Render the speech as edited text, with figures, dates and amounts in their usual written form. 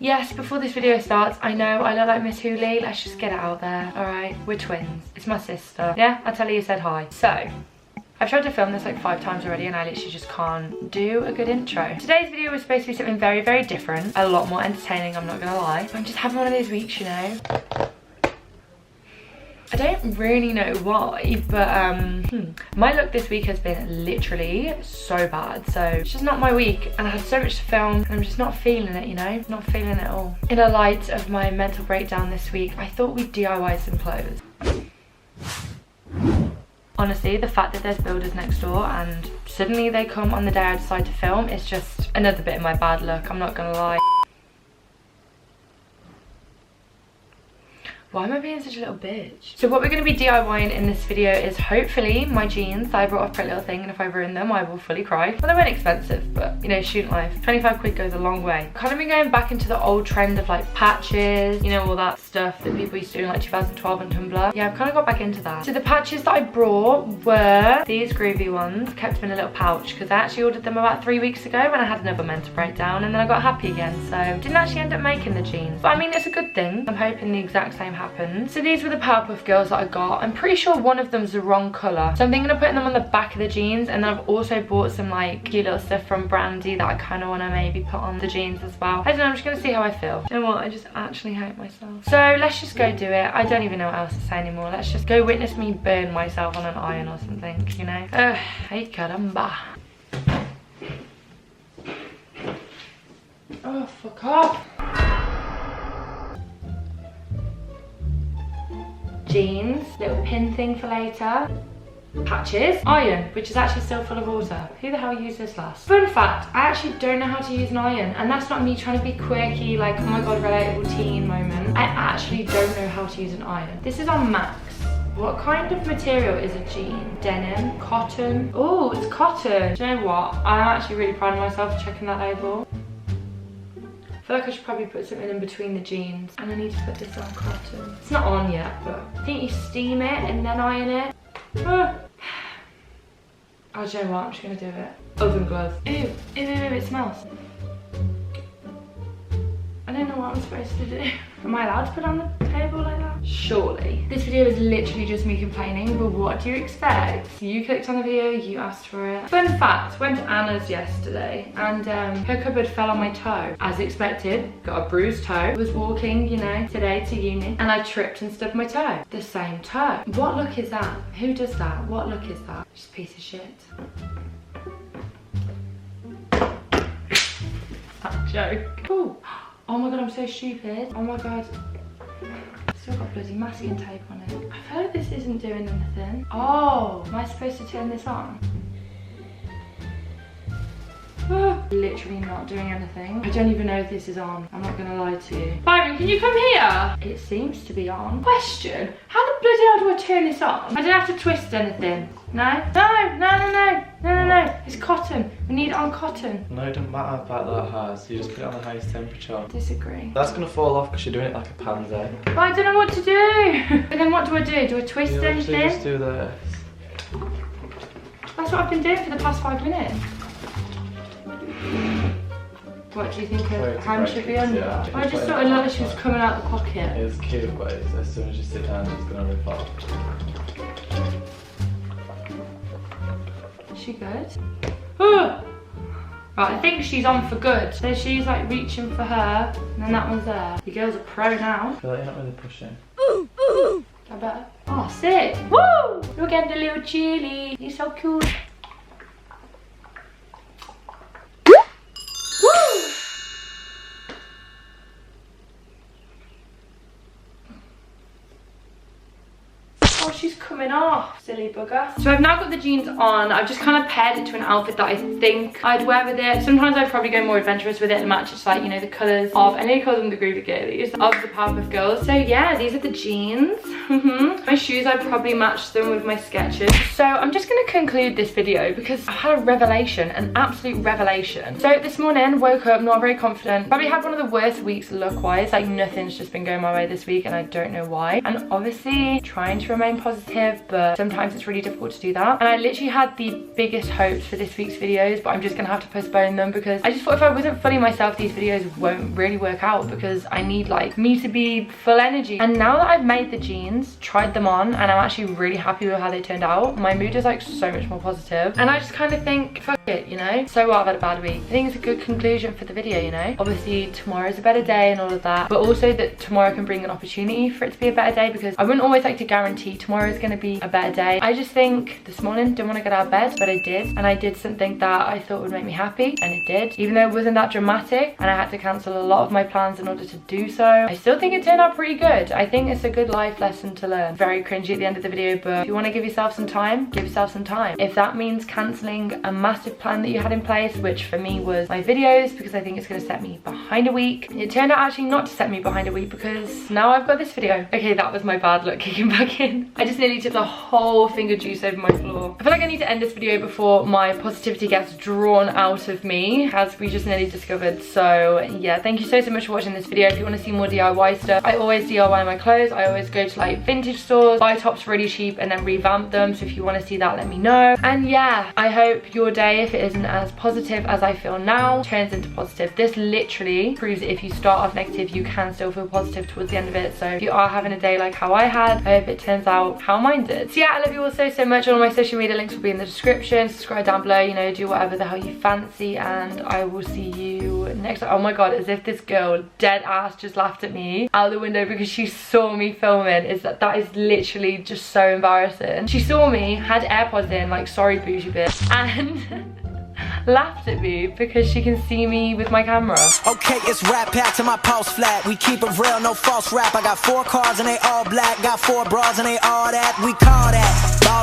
Yes, before this video starts, I know I look like Miss Hooley. Let's just get it out there. All right, we're twins. It's my sister. Yeah, I tell you said hi. So, I've tried to film this like 5 times already and I literally just can't do a good intro. Today's video was supposed to be something very, very different. A lot more entertaining, I'm not gonna lie. I'm just having one of those weeks, you know. I don't really know why, but my look this week has been literally so bad. So it's just not my week and I had so much to film and I'm just not feeling it, you know? Not feeling it at all. In the light of my mental breakdown this week, I thought we'd DIY some clothes. Honestly, the fact that there's builders next door and suddenly they come on the day I decide to film is just another bit of my bad luck, I'm not gonna lie. Why am I being such a little bitch? So what we're going to be DIYing in this video is hopefully my jeans that I brought off Pretty Little Thing, and if I ruin them I will fully cry. Well, they weren't expensive, but you know, student life. 25 quid goes a long way. Kind of been going back into the old trend of like patches, you know, all that stuff that people used to do in like 2012 on Tumblr. Yeah, I've kind of got back into that. So the patches that I brought were these groovy ones, kept them in a little pouch because I actually ordered them about 3 weeks ago when I had another mental breakdown and then I got happy again. So didn't actually end up making the jeans. But I mean, it's a good thing. I'm hoping the exact same happens. So these were the Powerpuff Girls that I got. I'm pretty sure one of them's the wrong colour. So I'm thinking of putting them on the back of the jeans, and then I've also bought some like cute little stuff from Brandy that I kind of want to maybe put on the jeans as well. I don't know, I'm just going to see how I feel. You know what, I just actually hate myself. So let's just go do it. I don't even know what else to say anymore. Let's just go witness me burn myself on an iron or something, you know. Hey caramba. Oh, fuck off. Jeans, little pin thing for later, patches, iron, which is actually still full of water. Who the hell used this last? Fun fact, I actually don't know how to use an iron, and that's not me trying to be quirky, like, oh my god, relatable teen moment. I actually don't know how to use an iron. This is on Max. What kind of material is a jean? Denim? Cotton? Oh, it's cotton. Do you know what? I'm actually really proud of myself for checking that label. I feel like I should probably put something in between the jeans, and I need to put this on cotton. It's not on yet, but I think you steam it and then iron it. Oh, do you know what? I'm just gonna do it. Oven glove. Ew, ew, ew, ew, it smells. I don't know what I'm supposed to do. Am I allowed to put it on the table like that? Surely. This video is literally just me complaining, but what do you expect? You clicked on the video, you asked for it. Fun fact, went to Anna's yesterday and her cupboard fell on my toe. As expected, got a bruised toe. Was walking, you know, today to uni and I tripped and stubbed my toe. The same toe. What look is that? Who does that? What look is that? Just a piece of shit. That joke. Ooh. Oh my god, I'm so stupid. Oh my god. Still got bloody masking tape on it. I feel like this isn't doing anything. Oh, am I supposed to turn this on? Literally not doing anything. I don't even know if this is on. I'm not gonna lie to you. Byron, can you come here? It seems to be on. Question, how the bloody hell do I turn this on? I don't have to twist anything. No? No, no, no, no, no, no, no. It's cotton. We need it on cotton. No, it doesn't matter about that, Haz. You just put it on the highest temperature. Disagree. That's gonna fall off because you're doing it like a pansy. But I don't know what to do. But then what do I do? Do I twist anything? Just do this. That's what I've been doing for the past 5 minutes. What do you think her hand should be under? Yeah, I just thought it looked like she was coming out the pocket. It's cute, but as soon as you sit down, it's gonna rip off. Is she good? Right, I think she's on for good. So she's like reaching for her, and then that one's there. You girls are pro now. I feel like you're not really pushing. I better. Oh, sick. Woo! Look at the little chili. He's so cute. Oh, she's coming off, silly bugger. So I've now got the jeans on. I've just kind of paired it to an outfit that I think I'd wear with it. Sometimes I'd probably go more adventurous with it and match just like, you know, the colours of, I nearly call them the groovy girlies, of the Powerpuff Girls. So yeah, these are the jeans. My shoes, I'd probably match them with my Skechers. So I'm just going to conclude this video because I had a revelation, an absolute revelation. So this morning, woke up not very confident. Probably had one of the worst weeks look-wise. Like nothing's just been going my way this week and I don't know why. And obviously trying to remain remain positive, but sometimes it's really difficult to do that. And I literally had the biggest hopes for this week's videos, but I'm just gonna have to postpone them because I just thought if I wasn't fully myself, these videos won't really work out, because I need like me to be full energy. And now that I've made the jeans, tried them on, and I'm actually really happy with how they turned out, my mood is like so much more positive. And I just kind of think, fuck it, you know? So what, I've had a bad week. I think it's a good conclusion for the video, you know? Obviously tomorrow's a better day and all of that, but also that tomorrow can bring an opportunity for it to be a better day, because I wouldn't always like to guarantee tomorrow is going to be a better day. I just think this morning didn't want to get out of bed, but I did, and I did something that I thought would make me happy, and it did. Even though it wasn't that dramatic and I had to cancel a lot of my plans in order to do so, I still think it turned out pretty good. I think it's a good life lesson to learn. Very cringy at the end of the video, but if you want to give yourself some time, give yourself some time. If that means cancelling a massive plan that you had in place, which for me was my videos, because I think it's going to set me behind a week, it turned out actually not to set me behind a week, because now I've got this video. Okay, that was my bad luck kicking back in. I just nearly tipped the whole finger juice over my floor. I feel like I need to end this video before my positivity gets drawn out of me, as we just nearly discovered. So yeah, thank you so much for watching this video. If you want to see more DIY stuff, I always DIY my clothes. I always go to like vintage stores, buy tops really cheap and then revamp them. So if you want to see that, let me know. And yeah, I hope your day, if it isn't as positive as I feel now, turns into positive. This literally proves that if you start off negative, you can still feel positive towards the end of it. So if you are having a day like how I had, I hope it turns out how mine did. So yeah, I love you all so much. All my social media links will be in the description. Subscribe down below, you know, do whatever the hell you fancy, and I will see you next time. Oh my god, as if this girl dead ass just laughed at me out the window because she saw me filming. That is literally just so embarrassing. She saw me, had AirPods in, like sorry bougie bitch, and laughed at me because she can see me with my camera. Okay, it's rap back to my pulse flat. We keep it real, no false rap. I got 4 cars and they all black. Got 4 bras and they all that. We call that ballin'.